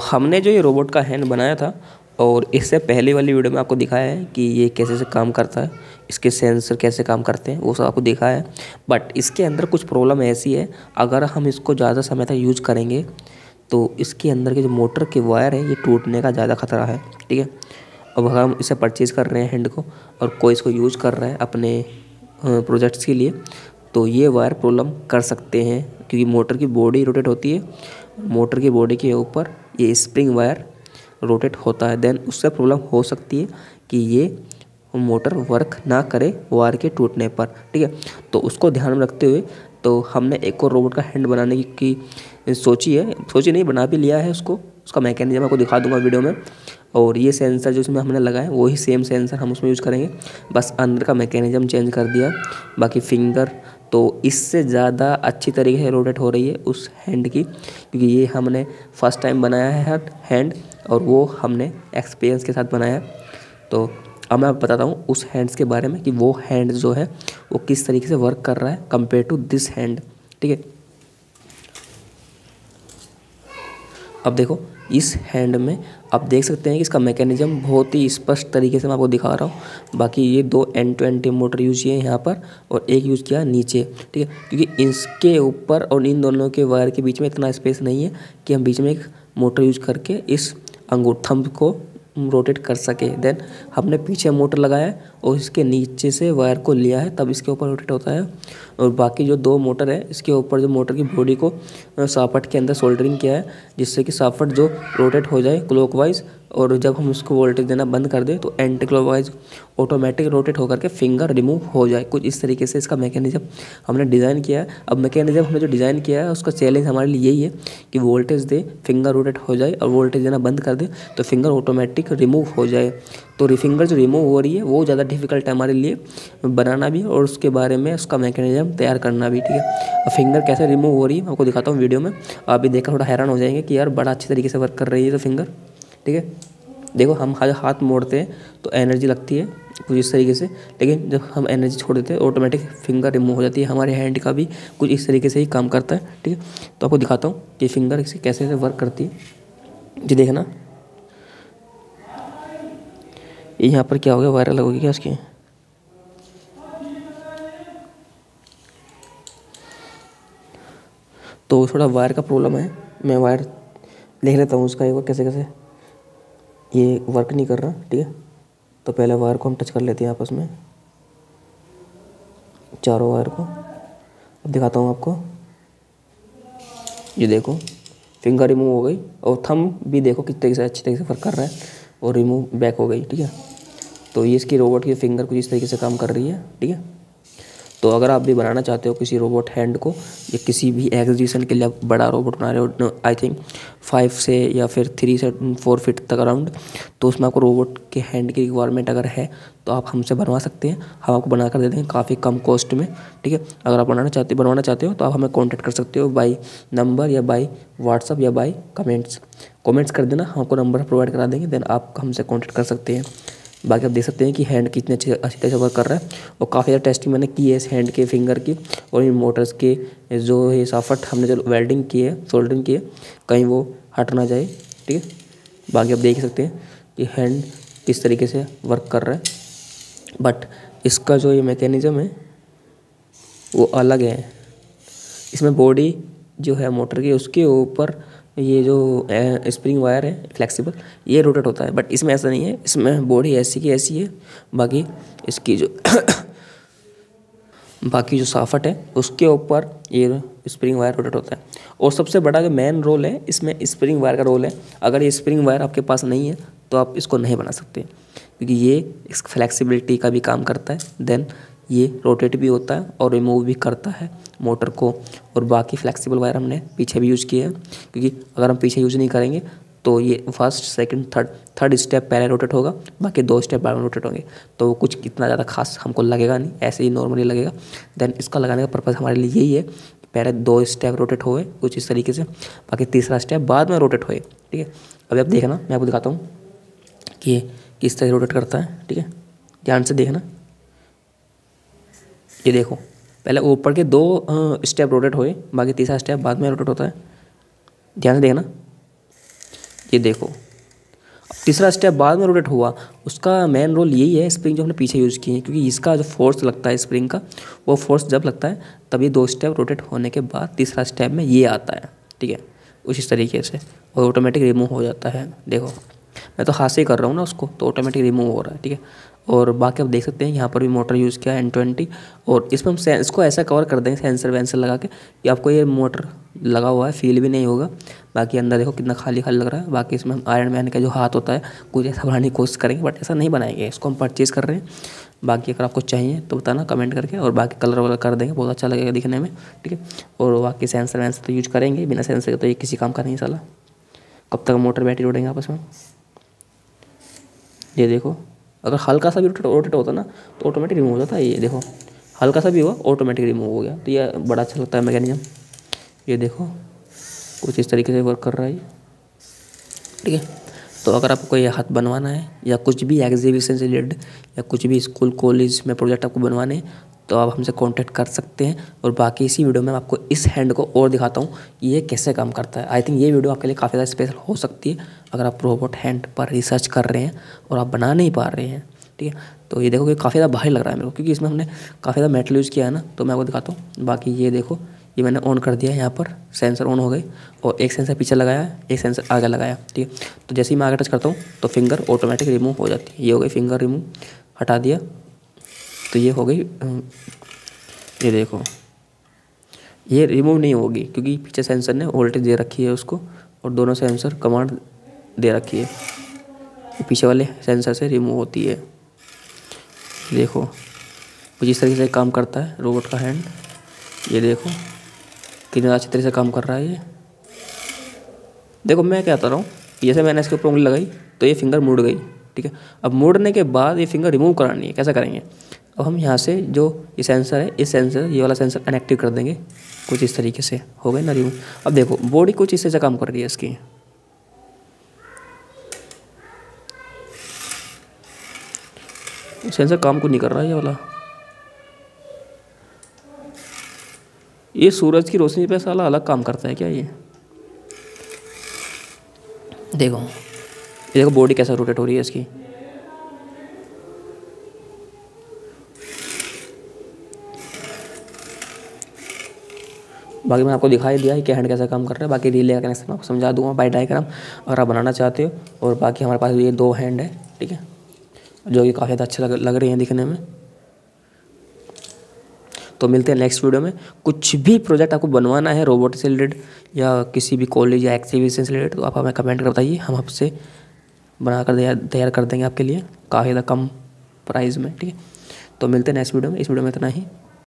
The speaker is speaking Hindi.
हमने जो ये रोबोट का हैंड बनाया था और इससे पहले वाली वीडियो में आपको दिखाया है कि ये कैसे से काम करता है, इसके सेंसर कैसे काम करते हैं, वो सब आपको दिखाया है। बट इसके अंदर कुछ प्रॉब्लम ऐसी है, अगर हम इसको ज़्यादा समय तक यूज करेंगे तो इसके अंदर के जो मोटर के वायर है ये टूटने का ज़्यादा खतरा है। ठीक है, अब अगर हम इसे परचेज़ कर रहे हैं हैंड को और कोई इसको यूज कर रहा है अपने प्रोजेक्ट्स के लिए, तो ये वायर प्रॉब्लम कर सकते हैं, क्योंकि मोटर की बॉडी रोटेट होती है, मोटर की बॉडी के ऊपर ये स्प्रिंग वायर रोटेट होता है। देन उससे प्रॉब्लम हो सकती है कि ये मोटर वर्क ना करे वायर के टूटने पर। ठीक है, तो उसको ध्यान में रखते हुए तो हमने एक और रोबोट का हैंड बनाने की सोची नहीं, बना भी लिया है उसको। उसका मैकेनिज्म आपको दिखा दूंगा वीडियो में। और ये सेंसर जो इसमें हमने लगाया है वही सेम सेंसर हम उसमें यूज़ करेंगे, बस अंदर का मैकेनिज्म चेंज कर दिया। बाकी फिंगर तो इससे ज़्यादा अच्छी तरीके से रोटेट हो रही है उस हैंड की, क्योंकि ये हमने फर्स्ट टाइम बनाया है हैंड और वो हमने एक्सपीरियंस के साथ बनाया। तो अब मैं आपको बताता हूँ उस हैंड्स के बारे में कि वो हैंड जो है वो किस तरीके से वर्क कर रहा है कंपेयर टू दिस हैंड। ठीक है, अब देखो इस हैंड में आप देख सकते हैं कि इसका मैकेनिज्म बहुत ही स्पष्ट तरीके से मैं आपको दिखा रहा हूँ। बाकी ये दो end to end motor use किए हैं यहाँ पर और एक यूज़ किया नीचे। ठीक है, क्योंकि इसके ऊपर और इन दोनों के वायर के बीच में इतना स्पेस नहीं है कि हम बीच में एक मोटर यूज करके इस अंगूठा को रोटेट कर सके। देन हमने पीछे मोटर लगाया है और इसके नीचे से वायर को लिया है, तब इसके ऊपर रोटेट होता है। और बाकी जो दो मोटर है इसके ऊपर जो मोटर की बॉडी को सॉकेट के अंदर सोल्डरिंग किया है, जिससे कि सॉकेट जो रोटेट हो जाए क्लॉकवाइज, और जब हम उसको वोल्टेज देना बंद कर दें तो एंटी क्लॉकवाइज ऑटोमेटिक रोटेट होकर के फिंगर रिमूव हो जाए। कुछ इस तरीके से इसका मैकेनिज्म हमने डिज़ाइन किया है। अब मैकेनिज्म हमने जो डिज़ाइन किया है उसका चैलेंज हमारे लिए यही है कि वोल्टेज दे फिंगर रोटेट हो जाए और वोल्टेज देना बंद कर दे तो फिंगर ऑटोमेटिक रिमूव हो जाए। तो फिंगर जो रिमूव हो रही है वो ज़्यादा डिफिकल्ट है हमारे लिए बनाना भी और उसके बारे में उसका मैकेनिज्म तैयार करना भी। ठीक है, अब फिंगर कैसे रिमूव हो रही है आपको दिखाता हूँ वीडियो में। आप भी देखकर थोड़ा हैरान हो जाएंगे कि यार बड़ा अच्छी तरीके से वर्क कर रही है तो फिंगर। ठीक है, देखो हम हाथ मोड़ते हैं तो एनर्जी लगती है कुछ इस तरीके से, लेकिन जब हम एनर्जी छोड़ देते हैं ऑटोमेटिक फिंगर रिमूव हो जाती है। हमारे हैंड का भी कुछ इस तरीके से ही काम करता है। ठीक है, तो आपको दिखाता हूँ कि फिंगर कैसे वर्क करती है। जी देखना, यहाँ पर क्या हो गया, वायर अलग होगी क्या उसकी। तो थोड़ा वायर का प्रॉब्लम है, मैं वायर देख लेता हूँ उसका एक बार कैसे कैसे ये वर्क नहीं कर रहा। ठीक है, तो पहले वायर को हम टच कर लेते हैं आपस में, चारों वायर को। अब दिखाता हूँ आपको, ये देखो फिंगर रिमूव हो गई और थंब भी देखो किस तरीके से अच्छी तरीके से वर्क कर रहा है और रिमूव बैक हो गई। ठीक है, तो ये इसकी रोबोट की फिंगर कुछ इस तरीके से काम कर रही है। ठीक है, तो अगर आप भी बनाना चाहते हो किसी रोबोट हैंड को या किसी भी एग्जीबिशन के लिए आप बड़ा रोबोट बना रहे हो, आई थिंक 5 से या फिर 3 से 4 फीट तक अराउंड, तो उसमें आपको रोबोट के हैंड की रिक्वायरमेंट अगर है तो आप हमसे बनवा सकते हैं। हम आपको बना कर दे देंगे काफ़ी कम कॉस्ट में। ठीक है, अगर आप बनवाना चाहते हो तो आप हमें कॉन्टैक्ट कर सकते हो बाई नंबर या बाई व्हाट्सअप या बाई कमेंट्स कर देना, हम आपको नंबर प्रोवाइड करा देंगे। देन आप हमसे कॉन्टैक्ट कर सकते हैं। बाकी आप देख सकते हैं कि हैंड कितने अच्छी तरह से वर्क कर रहा है और काफ़ी ज़्यादा टेस्टिंग मैंने की है इस हैंड के फिंगर की और इन मोटर्स के जो ये सॉकेट हमने जो वेल्डिंग की है, सोल्डरिंग की है, कहीं वो हट ना जाए। ठीक है, बाकी आप देख सकते हैं कि हैंड किस तरीके से वर्क कर रहा है। बट इसका जो ये मैकेनिज़्म है वो अलग है। इसमें बॉडी जो है मोटर की उसके ऊपर ये जो स्प्रिंग वायर है फ्लेक्सिबल, ये रोटेट होता है। बट इसमें ऐसा नहीं है, इसमें बॉडी ऐसी की ऐसी है। बाकी इसकी जो बाकी जो सॉकेट है उसके ऊपर ये स्प्रिंग वायर रोटेट होता है। और सबसे बड़ा जो मेन रोल है इसमें स्प्रिंग वायर का रोल है। अगर ये स्प्रिंग वायर आपके पास नहीं है तो आप इसको नहीं बना सकते, क्योंकि ये इस फ्लेक्सिबिलिटी का भी काम करता है। देन ये रोटेट भी होता है और रिमूव भी करता है मोटर को। और बाकी फ्लेक्सिबल वायर हमने पीछे भी यूज़ किए हैं, क्योंकि अगर हम पीछे यूज़ नहीं करेंगे तो ये फर्स्ट सेकंड थर्ड स्टेप पहले रोटेट होगा, बाकी 2 स्टेप बाद में रोटेट होंगे, तो वो कुछ इतना ज़्यादा खास हमको लगेगा नहीं, ऐसे ही नॉर्मली लगेगा। देन इसका लगाने का पर्पज़ हमारे लिए यही है, पहले 2 स्टेप रोटेट होए कुछ इस तरीके से, बाकी तीसरा स्टेप बाद में रोटेट होए। ठीक है, अभी आप देखना, मैं आपको दिखाता हूँ कि ये किस तरह रोटेट करता है। ठीक है, ध्यान से देखना, ये देखो पहले ऊपर के 2 स्टेप रोटेट हुए, बाकी तीसरा स्टेप बाद में रोटेट होता है। ध्यान से देखना, ये देखो। अब तीसरा स्टेप बाद में रोटेट हुआ, उसका मेन रोल यही है स्प्रिंग जो हमने पीछे यूज़ की है, क्योंकि इसका जो फोर्स लगता है स्प्रिंग का, वो फोर्स जब लगता है तब ये 2 स्टेप रोटेट होने के बाद तीसरा स्टेप में ये आता है, ठीक है, उसी तरीके से, और ऑटोमेटिक रिमूव हो जाता है। देखो मैं तो हाथ से ही कर रहा हूँ ना उसको, तो ऑटोमेटिक रिमूव हो रहा है, ठीक है। और बाकी आप देख सकते हैं यहाँ पर भी मोटर यूज़ किया है N20, और इसमें हम इसको ऐसा कवर कर देंगे सेंसर वेंसर लगा के कि आपको ये मोटर लगा हुआ है फील भी नहीं होगा। बाकी अंदर देखो कितना खाली खाली लग रहा है। बाकी इसमें हम आयरन मैन का जो हाथ होता है कुछ ऐसा बनाने की कोशिश करेंगे, बट ऐसा नहीं बनाएंगे, इसको हम परचेज़ कर रहे हैं। बाकी अगर आपको चाहिए तो बताना कमेंट करके, और बाकी कलर वलर कर देंगे, बहुत अच्छा लगेगा दिखने में, ठीक है। और बाकी सेंसर वेंसर तो यूज करेंगे, बिना सेंसर के तो ये किसी काम का नहीं साला। कब तक मोटर बैटरी जोड़ेंगे आपस में। ये देखो अगर हल्का सा भी रोटेट होता ना तो ऑटोमेटिक रिमूव हो जाता है। ये देखो हल्का सा भी हुआ ऑटोमेटिक रिमूव हो गया, तो ये बड़ा अच्छा लगता है मैकेनिज्म। ये देखो कुछ इस तरीके से वर्क कर रहा है, ठीक है। तो अगर आपको ये हाथ बनवाना है या कुछ भी एग्जीबिशन से रिलेटेड या कुछ भी स्कूल कॉलेज में प्रोजेक्ट आपको बनवाने हैं तो आप हमसे कांटेक्ट कर सकते हैं। और बाकी इसी वीडियो में मैं आपको इस हैंड को और दिखाता हूँ कि ये कैसे काम करता है। आई थिंक ये वीडियो आपके लिए काफ़ी ज़्यादा स्पेशल हो सकती है अगर आप रोबोट हैंड पर रिसर्च कर रहे हैं और आप बना नहीं पा रहे हैं, ठीक है। तो ये देखो कि काफ़ी ज़्यादा भारी लग रहा है मेरे को, क्योंकि इसमें हमने काफ़ी ज़्यादा मेटल यूज़ किया है ना। तो मैं आपको दिखाता हूँ। बाकी ये देखो ये मैंने ऑन कर दिया है, यहाँ पर सेंसर ऑन हो गई, और एक सेंसर पीछे लगाया है, एक सेंसर आगे लगाया, ठीक है। तो जैसे ही मैं आगे टच करता हूँ तो फिंगर ऑटोमेटिक रिमूव हो जाती है। ये हो गई फिंगर रिमूव, हटा दिया तो ये हो गई। ये देखो ये रिमूव नहीं होगी क्योंकि पीछे सेंसर ने वोल्टेज दे रखी है उसको, और दोनों सेंसर कमांड दे रखी है, पीछे वाले सेंसर से रिमूव होती है। देखो कुछ इस तरीके से काम करता है रोबोट का हैंड। ये देखो कितना अच्छी तरह से काम कर रहा है ये। देखो मैं क्या कर रहा हूँ, जैसे मैंने इसके ऊपर उंगली लगाई तो ये फिंगर मुड़ गई, ठीक है। अब मुड़ने के बाद ये फिंगर रिमूव करानी है, कैसा करेंगे। अब हम यहाँ से जो ये सेंसर है, इस सेंसर ये वाला सेंसर इनएक्टिव कर देंगे, कुछ इस तरीके से हो गए ना रिमूव। अब देखो बॉडी कुछ इस तरह से काम कर रही है इसकी। सेंसर काम को नहीं कर रहा है ये वाला। ये सूरज की रोशनी पे साला अलग काम करता है क्या ये। देखो ये देखो बॉडी कैसा रोटेट हो रही है इसकी। बाकी मैंने आपको दिखाई दिया है कि हैंड कैसा काम कर रहा है। बाकी रिले का कनेक्शन मैं आपको समझा दूंगा बाय डायग्राम अगर आप बनाना चाहते हो। और बाकी हमारे पास ये 2 हैंड है, ठीक है, जो कि काफ़ी ज़्यादा अच्छे लग रही हैं दिखने में। तो मिलते हैं नेक्स्ट वीडियो में। कुछ भी प्रोजेक्ट आपको बनवाना है रोबोट से रिलेटेड या किसी भी कॉलेज या एक्टिविटी से रिलेटेड तो आप हमें कमेंट कर बताइए, हम आपसे बना कर तैयार कर देंगे आपके लिए काफ़ी ज़्यादा कम प्राइस में, ठीक है। तो मिलते हैं नेक्स्ट वीडियो में। इस वीडियो में इतना ही।